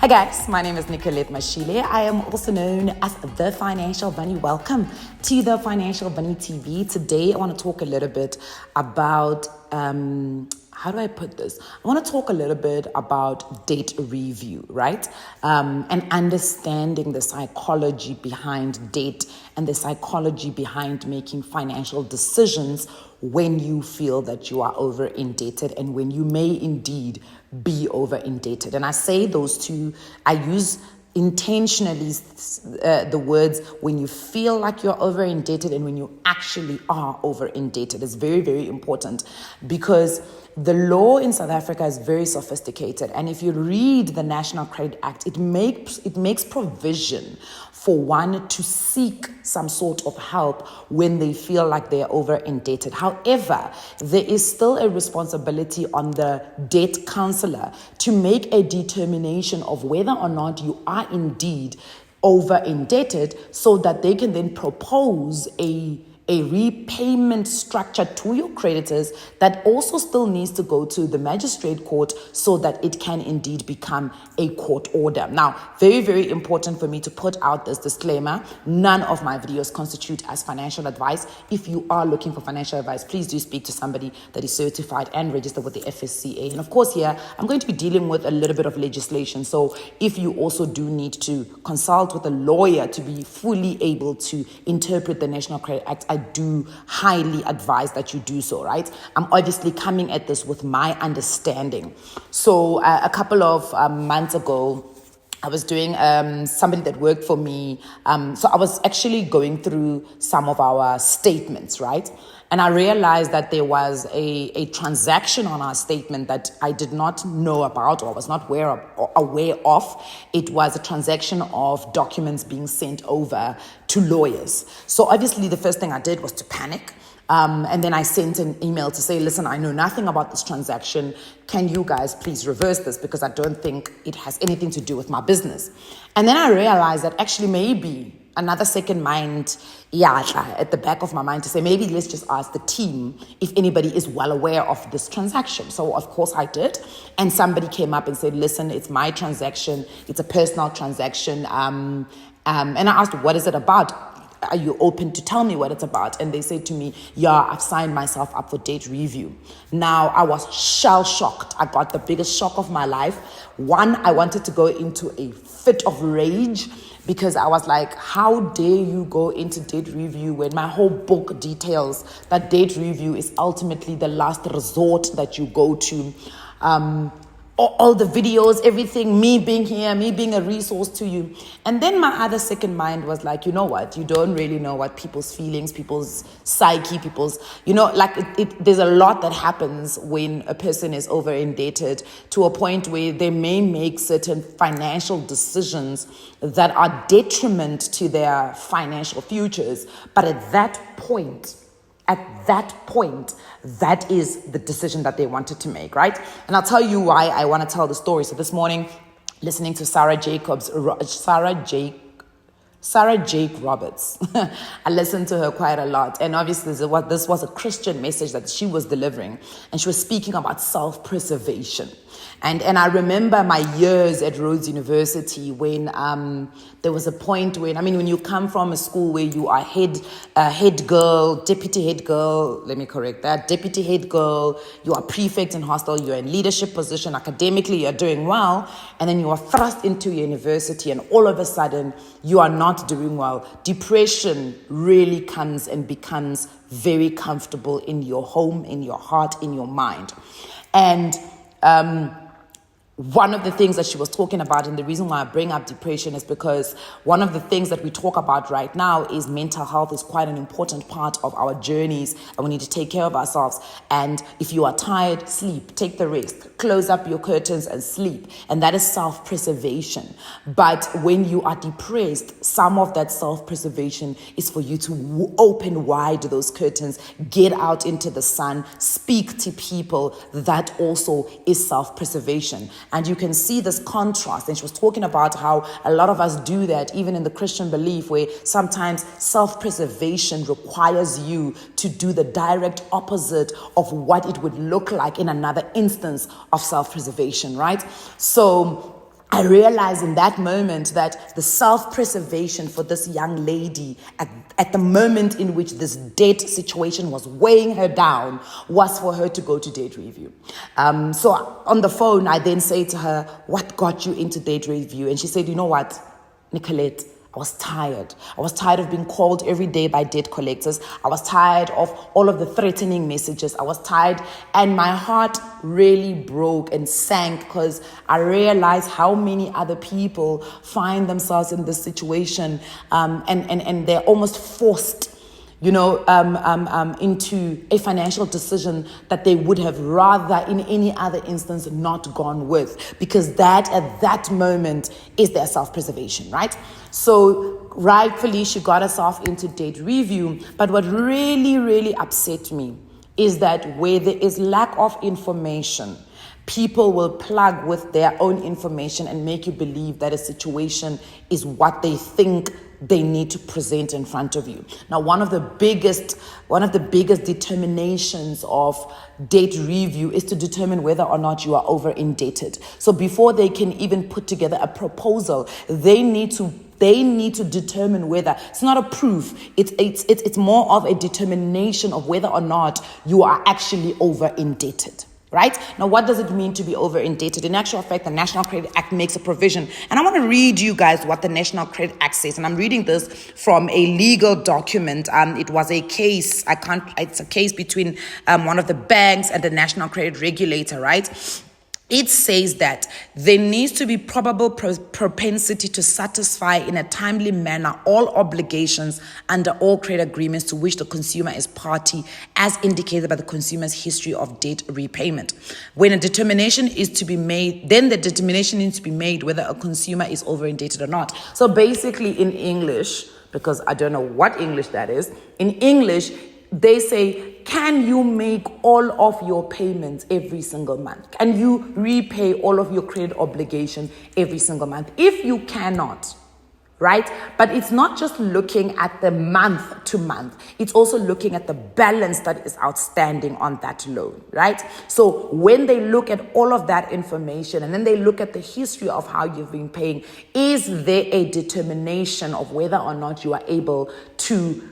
Hi guys, my name is Nicolette Mashile. I am also known as The Financial Bunny. Welcome to The Financial Bunny TV. Today I want to talk a little bit about, how do I put this? I want to talk a little bit about debt review, right? And understanding the psychology behind debt and the psychology behind making financial decisions when you feel that you are over indebted and when you may indeed be over indebted. And I say those two, I use intentionally the words when you feel like you're over indebted and when you actually are over indebted. It's very, very important because the law in South Africa is very sophisticated. And if you read the National Credit Act, it makes provision for one to seek some sort of help when they feel like they're over indebted. However, there is still a responsibility on the debt counselor to make a determination of whether or not you are indeed over indebted so that they can then propose a repayment structure to your creditors that also still needs to go to the magistrate court so that it can indeed become a court order. Now, very, very important for me to put out this disclaimer. None of my videos constitute as financial advice. If you are looking for financial advice, please do speak to somebody that is certified and registered with the FSCA. And of course, here, I'm going to be dealing with a little bit of legislation. So if you also do need to consult with a lawyer to be fully able to interpret the National Credit Act, I do highly advise that you do so, right? I'm obviously coming at this with my understanding. So a couple of months ago, I was doing somebody that worked for me. So I was actually going through some of our statements, right? And I realized that there was a transaction on our statement that I did not know about or was not aware of. It was a transaction of documents being sent over to lawyers. So obviously the first thing I did was to panic. And then I sent an email to say, listen, I know nothing about this transaction. Can you guys please reverse this? Because I don't think it has anything to do with my business. And then I realized that actually maybe another second mind, at the back of my mind to say, maybe let's just ask the team if anybody is well aware of this transaction. So of course I did. And somebody came up and said, listen, it's my transaction. It's a personal transaction. And I asked, what is it about? Are you open to tell me what it's about? And they said to me, yeah, I've signed myself up for debt review. Now, I was shell-shocked. I got the biggest shock of my life. One, I wanted to go into a fit of rage because I was like, how dare you go into debt review when my whole book details that debt review is ultimately the last resort that you go to. All the videos, everything, me being here, me being a resource to you. And then my other second mind was like, you know what? You don't really know what people's feelings, people's psyche, there's a lot that happens when a person is over indebted to a point where they may make certain financial decisions that are detriment to their financial futures. But at that point, that is the decision that they wanted to make, right? And I'll tell you why I want to tell the story. So this morning, listening to Sarah Jake Roberts. I listened to her quite a lot. And obviously this was a Christian message that she was delivering. And she was speaking about self-preservation. And I remember my years at Rhodes University when there was a point when you come from a school where you are head girl, deputy head girl, deputy head girl, you are prefect in hostel, you're in leadership position, academically you're doing well, and then you are thrust into university and all of a sudden you are not doing well. Depression really comes and becomes very comfortable in your home, in your heart, in your mind. And one of the things that she was talking about, and the reason why I bring up depression is because one of the things that we talk about right now is mental health is quite an important part of our journeys, and we need to take care of ourselves. And if you are tired, sleep, take the rest, close up your curtains and sleep. And that is self-preservation. But when you are depressed, some of that self-preservation is for you to open wide those curtains, get out into the sun, speak to people. That also is self-preservation. And you can see this contrast. And she was talking about how a lot of us do that, even in the Christian belief, where sometimes self-preservation requires you to do the direct opposite of what it would look like in another instance of self-preservation, right? So I realized in that moment that the self-preservation for this young lady at the moment in which this debt situation was weighing her down was for her to go to debt review. So on the phone, I then say to her, what got you into debt review? And she said, you know what, Nicolette, I was tired. I was tired of being called every day by debt collectors. I was tired of all of the threatening messages. I was tired, and my heart really broke and sank because I realized how many other people find themselves in this situation, and they're almost forced, into a financial decision that they would have rather in any other instance not gone with, because that at that moment is their self-preservation, right? So rightfully, she got herself into debt review. But what really, really upset me is that where there is lack of information, people will plug with their own information and make you believe that a situation is what they think they need to present in front of you. Now, one of the biggest determinations of debt review is to determine whether or not you are over indebted. So before they can even put together a proposal, they need to determine whether it's not a proof. It's more of a determination of whether or not you are actually over indebted. Right? Now, what does it mean to be over indebted? In actual fact, the National Credit Act makes a provision. And I want to read you guys what the National Credit Act says. And I'm reading this from a legal document. It was a case. It's a case between one of the banks and the National Credit Regulator, right? It says that there needs to be probable propensity to satisfy in a timely manner all obligations under all credit agreements to which the consumer is party, as indicated by the consumer's history of debt repayment. When a determination is to be made, then the determination needs to be made whether a consumer is over indebted or not. So basically in English, because I don't know what English that is, in English, they say, can you make all of your payments every single month? Can you repay all of your credit obligations every single month? If you cannot, right? But it's not just looking at the month to month. It's also looking at the balance that is outstanding on that loan, right? So when they look at all of that information and then they look at the history of how you've been paying, is there a determination of whether or not you are able to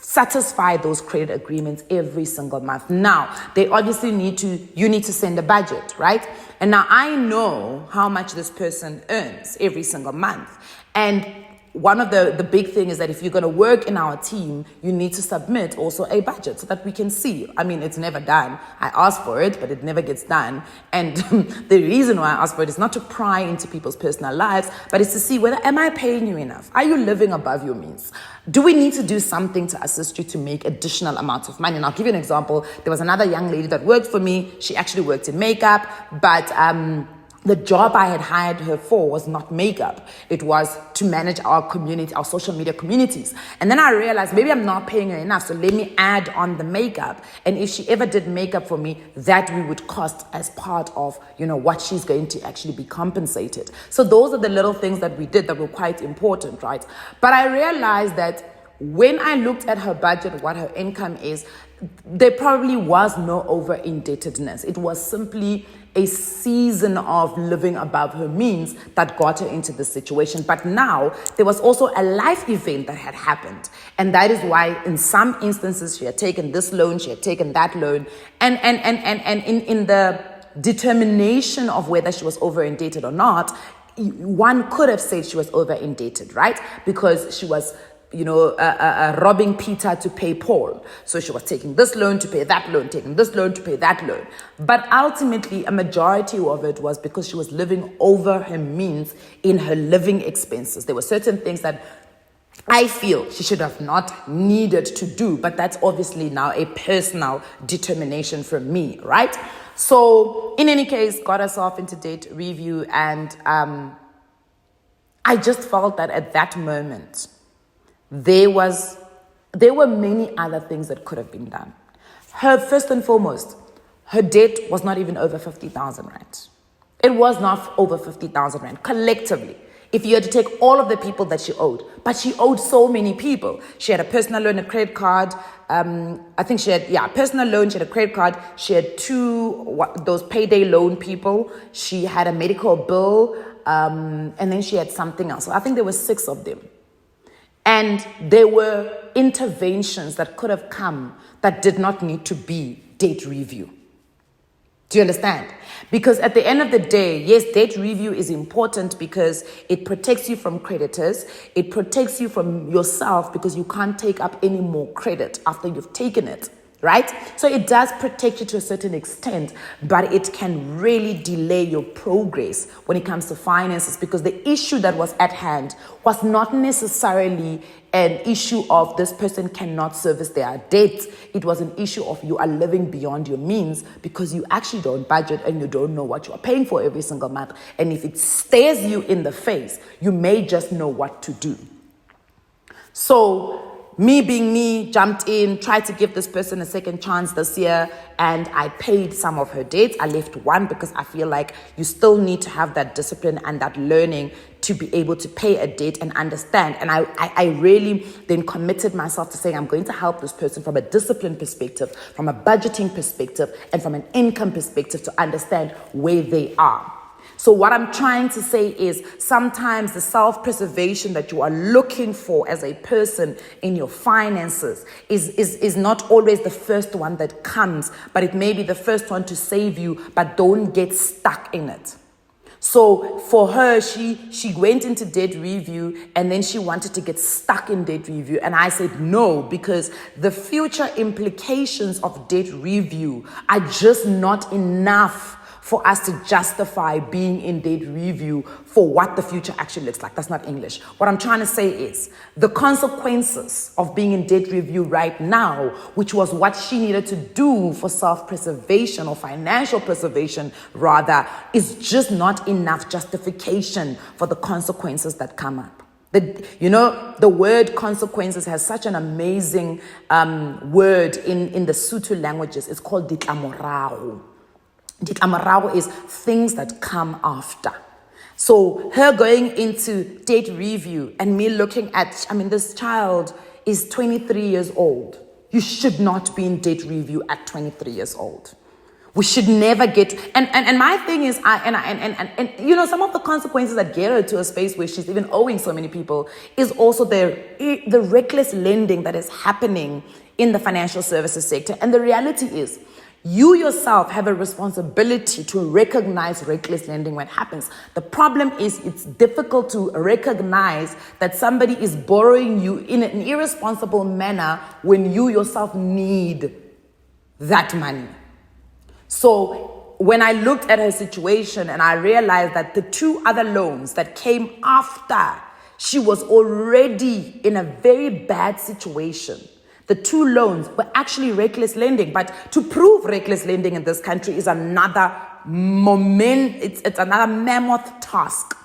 satisfy those credit agreements every single month? Now, they obviously you need to send a budget, right? And now I know how much this person earns every single month. And one of the big thing is that if you're going to work in our team, you need to submit also a budget so that we can see. I mean, it's never done. I ask for it, but it never gets done. And the reason why I ask for it is not to pry into people's personal lives, but it's to see whether, am I paying you enough? Are you living above your means? Do we need to do something to assist you to make additional amounts of money? And I'll give you an example. There was another young lady that worked for me. She actually worked in makeup, but the job I had hired her for was not makeup. It was to manage our community, our social media communities. And then I realized maybe I'm not paying her enough, so let me add on the makeup. And if she ever did makeup for me, that we would cost as part of, what she's going to actually be compensated. So those are the little things that we did that were quite important, right? But I realized that when I looked at her budget, what her income is, there probably was no over indebtedness. It was simply a season of living above her means that got her into this situation. But now there was also a life event that had happened. And that is why in some instances she had taken this loan, she had taken that loan. And in the determination of whether she was over indebted or not, one could have said she was over indebted, right? Because she was robbing Peter to pay Paul. So she was taking this loan to pay that loan, taking this loan to pay that loan. But ultimately, a majority of it was because she was living over her means in her living expenses. There were certain things that I feel she should have not needed to do, but that's obviously now a personal determination from me, right? So in any case, got herself into debt review, and I just felt that at that moment, there were many other things that could have been done. First and foremost, her debt was not even over 50,000 rand. It was not over 50,000 rand collectively. If you had to take all of the people that she owed, but she owed so many people. She had a personal loan, a credit card. I think she had, personal loan. She had a credit card. She had those payday loan people. She had a medical bill. and then she had something else. So I think there were 6 of them. And there were interventions that could have come that did not need to be debt review. Do you understand? Because at the end of the day, yes, debt review is important because it protects you from creditors. It protects you from yourself because you can't take up any more credit after you've taken it, right? So it does protect you to a certain extent, but it can really delay your progress when it comes to finances, because the issue that was at hand was not necessarily an issue of this person cannot service their debt. It was an issue of you are living beyond your means because you actually don't budget and you don't know what you are paying for every single month. And if it stares you in the face, you may just know what to do. So me being me, jumped in, tried to give this person a second chance this year, and I paid some of her debts. I left one because I feel like you still need to have that discipline and that learning to be able to pay a debt and understand. And I really then committed myself to saying I'm going to help this person from a discipline perspective, from a budgeting perspective, and from an income perspective to understand where they are. So what I'm trying to say is sometimes the self-preservation that you are looking for as a person in your finances is not always the first one that comes, but it may be the first one to save you, but don't get stuck in it. So for her, she went into debt review and then she wanted to get stuck in debt review. And I said no, because the future implications of debt review are just not enough for us to justify being in debt review for what the future actually looks like. That's not English. What I'm trying to say is the consequences of being in debt review right now, which was what she needed to do for self-preservation or financial preservation rather, is just not enough justification for the consequences that come up. The word consequences has such an amazing word in the Sotho languages. It's called ditlamorago. Ditlamorago is things that come after. So her going into debt review and me looking at, this child is 23 years old. You should not be in debt review at 23 years old. We should never get, and my thing is, some of the consequences that get her to a space where she's even owing so many people is also the reckless lending that is happening in the financial services sector. And the reality is, you yourself have a responsibility to recognize reckless lending when it happens. The problem is it's difficult to recognize that somebody is borrowing you in an irresponsible manner when you yourself need that money. So when I looked at her situation and I realized that the 2 other loans that came after, she was already in a very bad situation. The 2 loans were actually reckless lending, but to prove reckless lending in this country is another it's another mammoth task.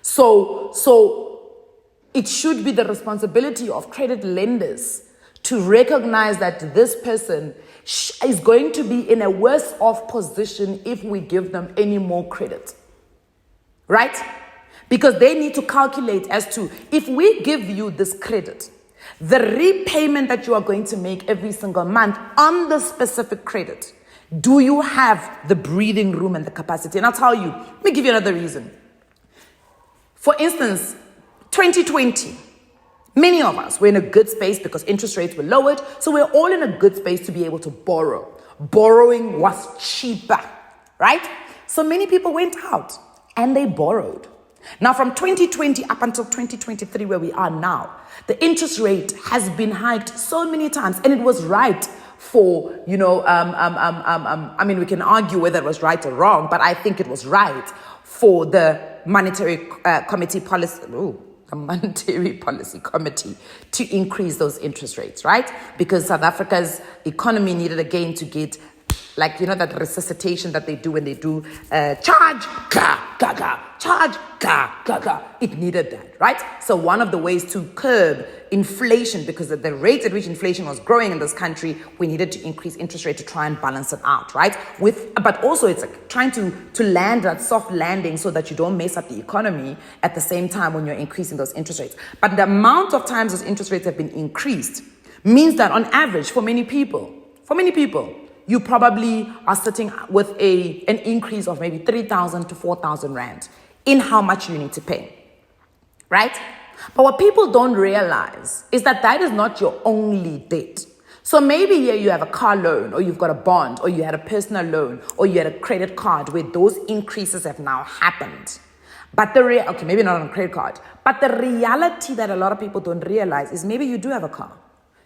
So it should be the responsibility of credit lenders to recognize that this person is going to be in a worse off position if we give them any more credit, right? Because they need to calculate as to, if we give you this credit, the repayment that you are going to make every single month on the specific credit, do you have the breathing room and the capacity? And I'll tell you, let me give you another reason. For instance, 2020, many of us were in a good space because interest rates were lowered. So we're all in a good space to be able to borrow. Borrowing was cheaper, right? So many people went out and they borrowed. Now, from 2020 up until 2023, where we are now, the interest rate has been hiked so many times, and it was right for, we can argue whether it was right or wrong, but I think it was right for the Monetary Policy Committee to increase those interest rates, right? Because South Africa's economy needed again to get, that resuscitation that they do when they do charge, charge, it needed that, right? So one of the ways to curb inflation, because at the rate at which inflation was growing in this country, we needed to increase interest rate to try and balance it out, right? But also it's like trying to land that soft landing so that you don't mess up the economy at the same time when you're increasing those interest rates. But the amount of times those interest rates have been increased means that on average, for many people, you probably are sitting with an increase of maybe 3,000 to 4,000 rand in how much you need to pay, right? But what people don't realize is that that is not your only debt. So maybe here you have a car loan, or you've got a bond, or you had a personal loan, or you had a credit card where those increases have now happened. But okay, maybe not on a credit card, but the reality that a lot of people don't realize is maybe you do have a car,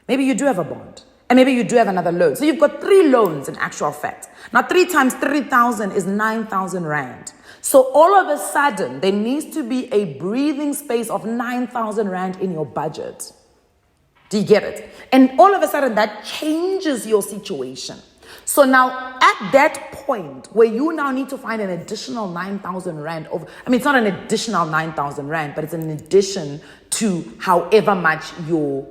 maybe you do have a bond, and maybe you do have another loan. So you've got 3 loans in actual fact. Now 3 times 3,000 is 9,000 Rand. So all of a sudden, there needs to be a breathing space of 9,000 Rand in your budget. Do you get it? And all of a sudden, that changes your situation. So now, at that point where you now need to find an additional 9,000 Rand, it's not an additional 9,000 Rand, but it's an addition to however much your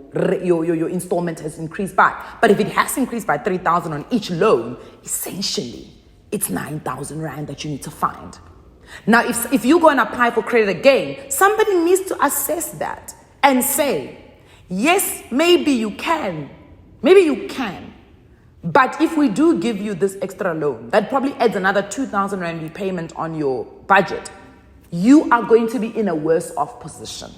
installment has increased by. But if it has increased by 3,000 on each loan, essentially, it's 9,000 Rand that you need to find. Now, if you go and apply for credit again, somebody needs to assess that and say, yes, maybe you can. But if we do give you this extra loan, that probably adds another 2,000 Rand repayment on your budget. You are going to be in a worse off position.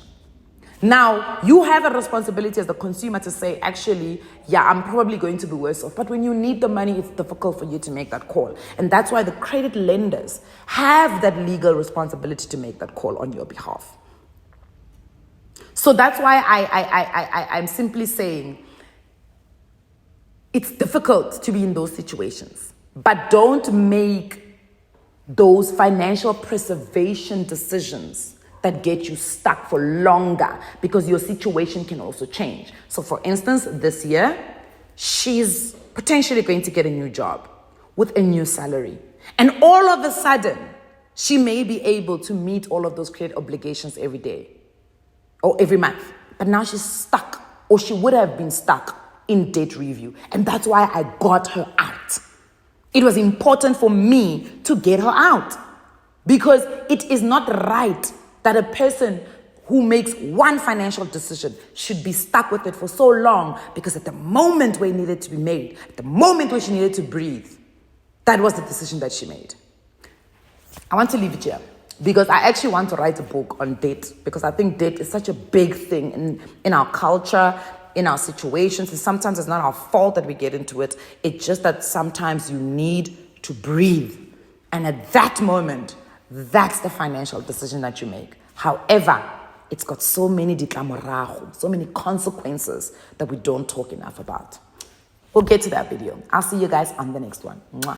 Now, you have a responsibility as the consumer to say, actually, yeah, I'm probably going to be worse off. But when you need the money, it's difficult for you to make that call. And that's why the credit lenders have that legal responsibility to make that call on your behalf. So that's why I'm simply saying it's difficult to be in those situations. But don't make those financial preservation decisions that get you stuck for longer, because your situation can also change. So for instance, this year, she's potentially going to get a new job with a new salary. And all of a sudden, she may be able to meet all of those credit obligations every day or every month. But now she's stuck, or she would have been stuck in debt review. And that's why I got her out. It was important for me to get her out, because it is not right that a person who makes one financial decision should be stuck with it for so long, because at the moment where it needed to be made, at the moment where she needed to breathe, that was the decision that she made. I want to leave it here because I actually want to write a book on debt, because I think debt is such a big thing in our culture, in our situations, and sometimes it's not our fault that we get into it. It's just that sometimes you need to breathe. And at that moment, that's the financial decision that you make. However, it's got so many ditlamorago, so many consequences that we don't talk enough about. We'll get to that video. I'll see you guys on the next one. Mwah.